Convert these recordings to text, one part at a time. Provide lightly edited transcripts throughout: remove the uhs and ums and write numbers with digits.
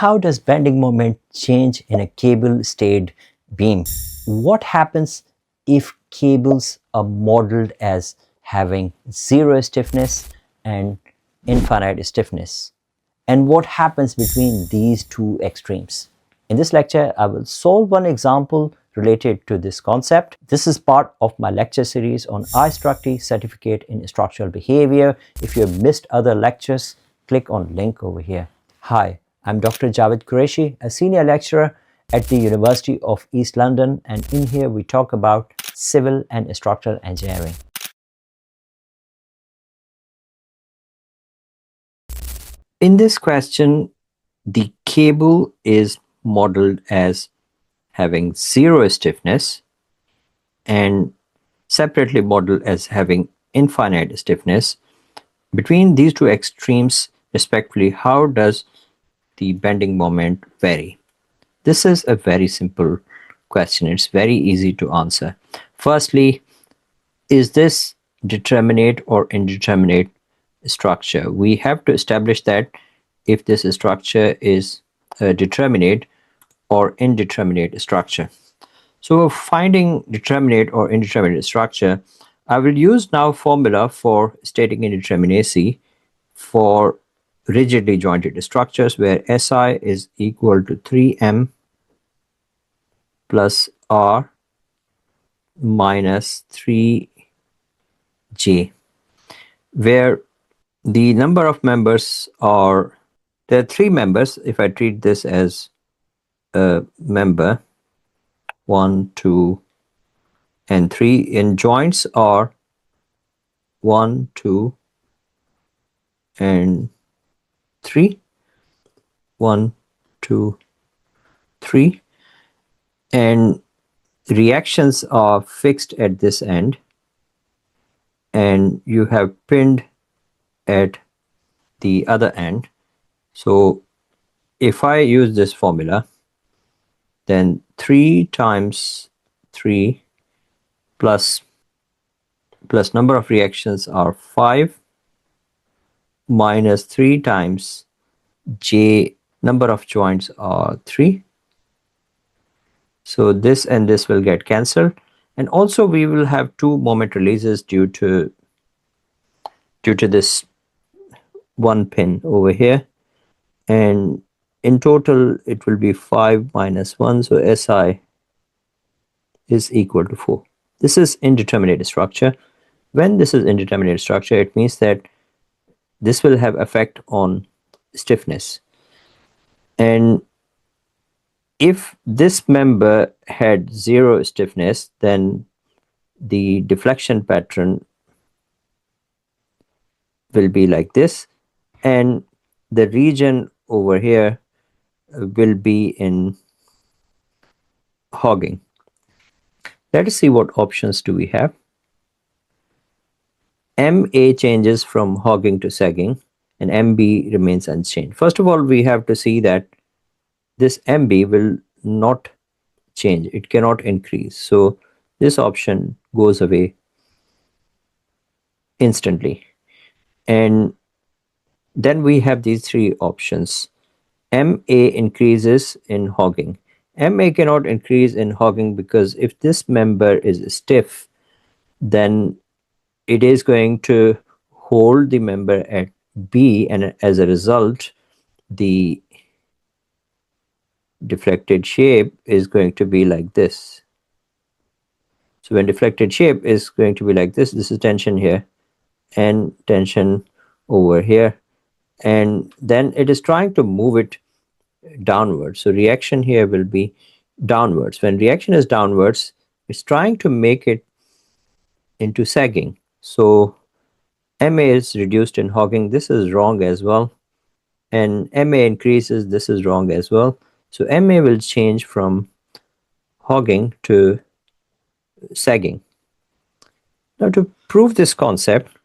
How does bending moment change in a cable-stayed beam? What happens if cables are modeled as having zero stiffness and infinite stiffness? And what happens between these two extremes? In this lecture, I will solve one example related to this concept. This is part of my lecture series on IStuctE Certificate in Structural Behavior. If you have missed other lectures, click on link over here. Hi, I'm Dr. Jawed Qureshi, a senior lecturer at the University of East London, and in here we talk about civil and structural engineering. In this question, the cable is modeled as having zero stiffness and separately modeled as having infinite stiffness. Between these two extremes, respectively, how does the bending moment vary? This is a very simple question. It's very easy to answer. Firstly, is this determinate or indeterminate structure? We have to establish that if this structure is a determinate or indeterminate structure. So finding determinate or indeterminate structure, I will use now formula for stating indeterminacy for rigidly jointed structures where SI is equal to 3m plus R minus 3j, where the number of members are, there are three members. If I treat this as a member, 1, 2, and 3, and joints are 1, 2, and 3, 1, 2, 3, and reactions are fixed at this end, and you have pinned at the other end. So if I use this formula, then 3 times 3 plus number of reactions are 5 minus 3 times j, number of joints are 3. So this and this will get cancelled, and also we will have 2 moment releases due to this one pin over here, and in total it will be 5 minus 1, so SI is equal to 4. This is indeterminate structure. When this is indeterminate structure, it means that this will have effect on stiffness. And if this member had zero stiffness, then the deflection pattern will be like this, and the region over here will be in hogging. Let us see what options do we have. MA changes from hogging to sagging, and MB remains unchanged. First of all, we have to see that this MB will not change. It cannot increase. So this option goes away instantly. And then we have these three options. MA increases in hogging. MA cannot increase in hogging because if this member is stiff, then it is going to hold the member at B, and as a result, the deflected shape is going to be like this. So when deflected shape is going to be like this is tension here and tension over here, and then it is trying to move it downwards. So reaction here will be downwards. When reaction is downwards, it's trying to make it into sagging. So MA is reduced in hogging. This is wrong as well. And MA increases. This is wrong as well. So MA will change from hogging to sagging. Now to prove this concept,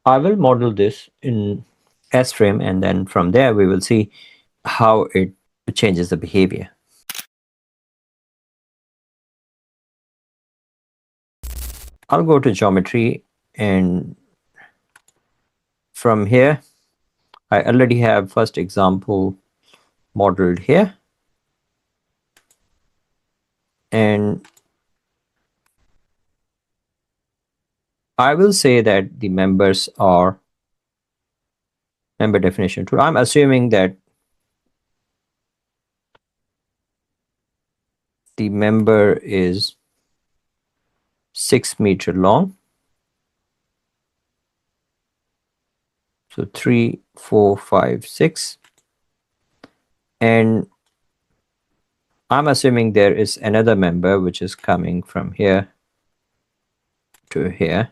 I will model this in S-frame, and then from there we will see how it changes the behavior. I'll go to geometry, and from here I already have first example modeled here, and I will say that the members are member definition tool. I'm assuming that the member is 6 meter long. So 3, 4, 5, 6. And I'm assuming there is another member which is coming from here to here.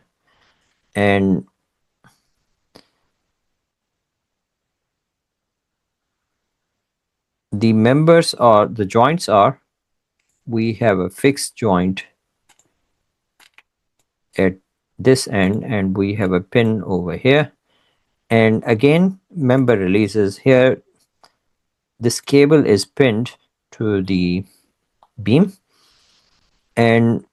And the members are, the joints are, we have a fixed joint at this end and we have a pin over here. And again, member releases here. This cable is pinned to the beam. And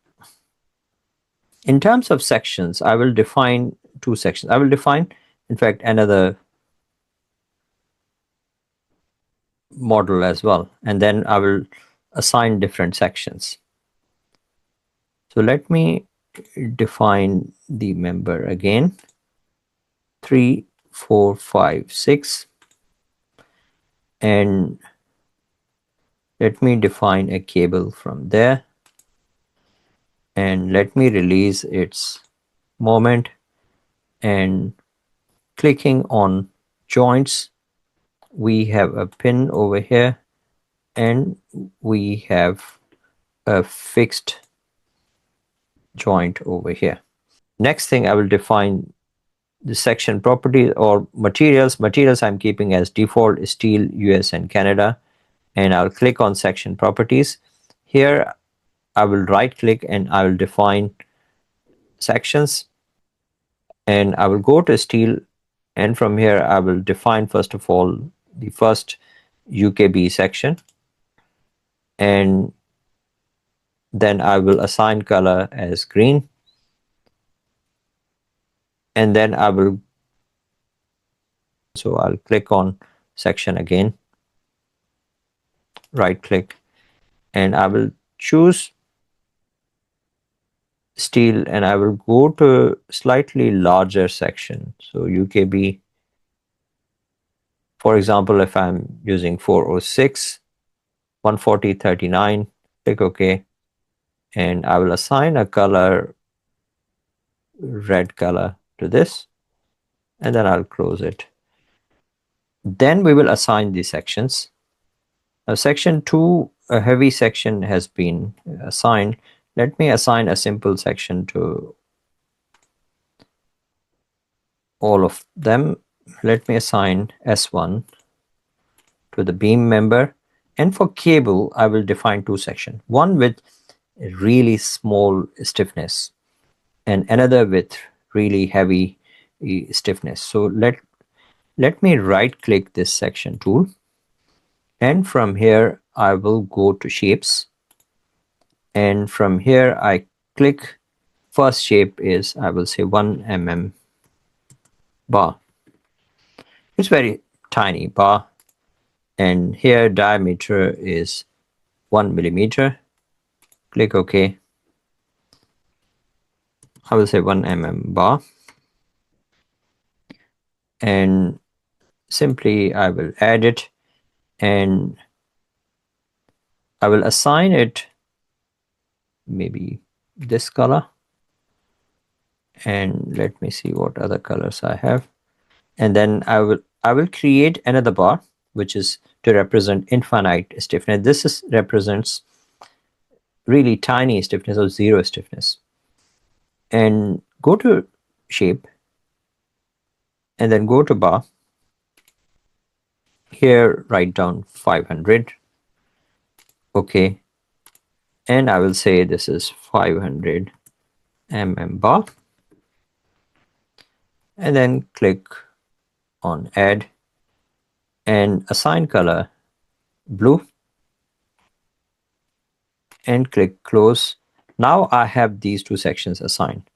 in terms of sections, I will define two sections. I will define, in fact, another model as well, and then I will assign different sections. So let me define the member again. 3, 4, 5, 6, and let me define a cable from there, and let me release its moment, and clicking on joints, we have a pin over here and we have a fixed joint over here. Next thing, I will define the section properties or materials. Materials I'm keeping as default steel, US and Canada, and I'll click on section properties. Here I will right click and I will define sections, and I will go to steel, and from here I will define first of all the first UKB section, and then I will assign color as green, and then I will, so I'll click on section again, right click, and I will choose steel, and I will go to slightly larger section. So UKB, for example, if I'm using 406, 140, 39, click OK, and I will assign a color, red color, to this, and then I'll close it. Then we will assign the sections. Now section 2, a heavy section has been assigned. Let me assign a simple section to all of them. Let me assign S1 to the beam member, and for cable I will define two sections, one with a really small stiffness and another with really heavy stiffness. So let me right click this section tool, and from here I will go to shapes, and from here I click, first shape is, I will say 1 mm bar. It's very tiny bar, and here diameter is 1 millimeter. Click OK. I will say 1 mm bar, and simply I will add it, and I will assign it maybe this color, and let me see what other colors I have, and then I will create another bar which is to represent infinite stiffness. This represents really tiny stiffness or zero stiffness, and go to shape and then go to bar. Here write down 500. Okay, and I will say this is 500 mm bar, and then click on add and assign color blue, and click close. Now I have these two sections assigned.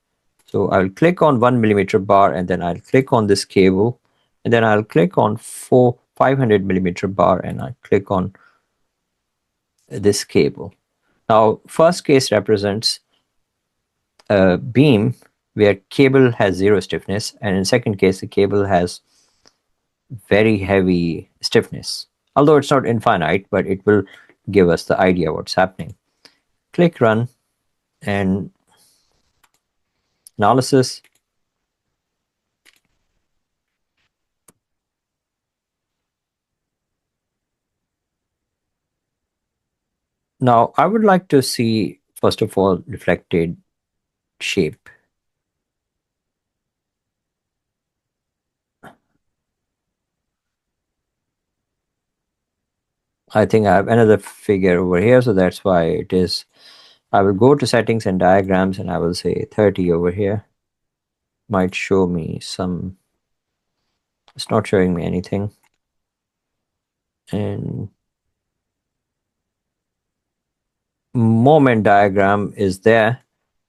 So I'll click on 1 millimeter bar, and then I'll click on this cable, and then I'll click on 500 millimeter bar and I click on this cable. Now, first case represents a beam where cable has zero stiffness, and in second case, the cable has very heavy stiffness. Although it's not infinite, but it will give us the idea what's happening. Click run and analysis. Now, I would like to see, first of all, deflected shape. I think I have another figure over here, so that's why it is. I will go to settings and diagrams and I will say 30 over here. Might show me some, it's not showing me anything. And moment diagram is there,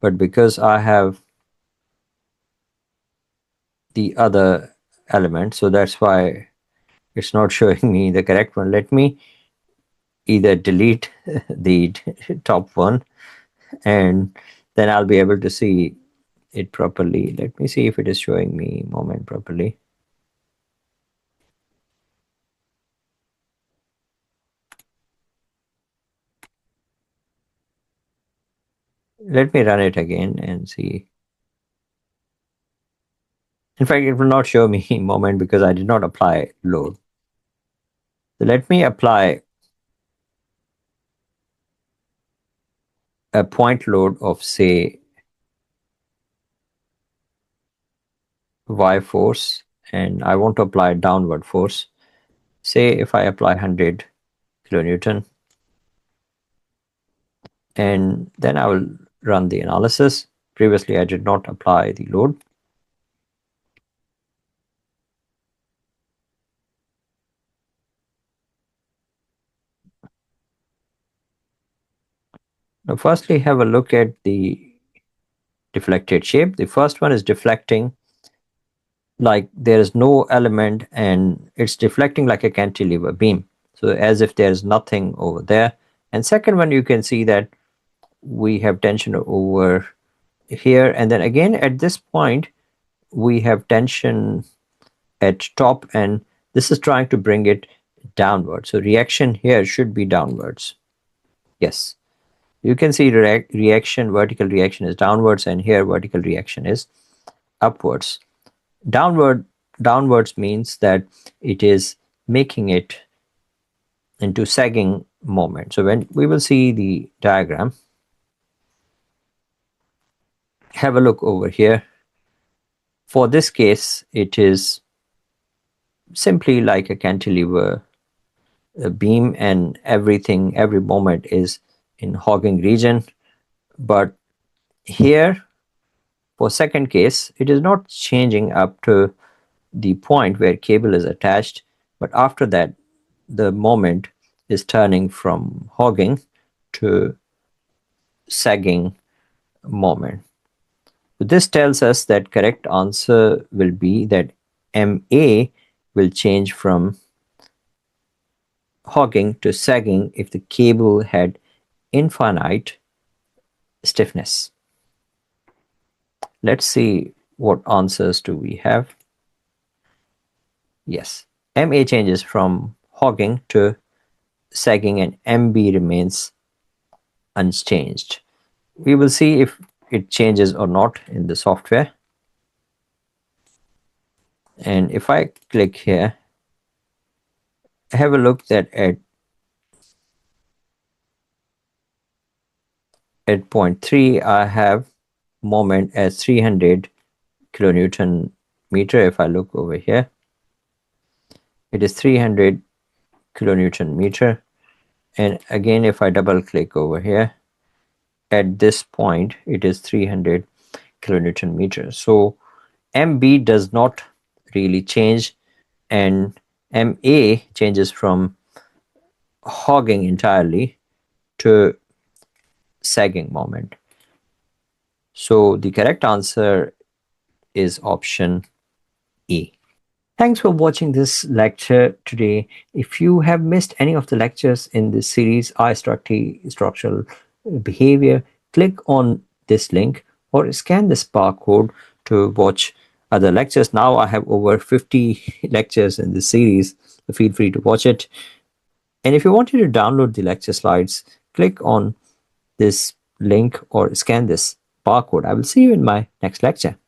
but because I have the other element, so that's why it's not showing me the correct one. Let me either delete the top one and then I'll be able to see it properly. Let me see if it is showing me moment properly. Let me run it again and see. In fact, it will not show me moment because I did not apply load. So let me apply a point load of, say, Y force, and I want to apply downward force. Say if I apply 100 kilonewton, and then I will run the analysis. Previously, I did not apply the load. Now, firstly, have a look at the deflected shape. The first one is deflecting like there is no element and it's deflecting like a cantilever beam. So as if there is nothing over there. And second one, you can see that we have tension over here. And then again, at this point, we have tension at top and this is trying to bring it downward. So reaction here should be downwards. Yes. You can see reaction, vertical reaction is downwards and here vertical reaction is upwards. Downwards means that it is making it into sagging moment. So when we will see the diagram, have a look over here. For this case, it is simply like a cantilever beam and everything, every moment is in hogging region. But here, for second case, it is not changing up to the point where cable is attached, but after that, the moment is turning from hogging to sagging moment. So this tells us that correct answer will be that MA will change from hogging to sagging if the cable had infinite stiffness. Let's see what answers do we have. Yes, MA changes from hogging to sagging and MB remains unchanged. We will see if it changes or not in the software. And if I click here, have a look that at point 3, I have moment as 300 kilonewton meter. If I look over here, it is 300 kilonewton meter. And again, if I double click over here, at this point, it is 300 kilonewton meter. So MB does not really change and MA changes from hogging entirely to sagging moment. So the correct answer is option E. Thanks for watching this lecture today. If you have missed any of the lectures in this series, IStuctE Structural Behavior, click on this link or scan this barcode to watch other lectures. Now I have over 50 lectures in this series, so feel free to watch it. And if you wanted to download the lecture slides, click on this link or scan this barcode. I will see you in my next lecture.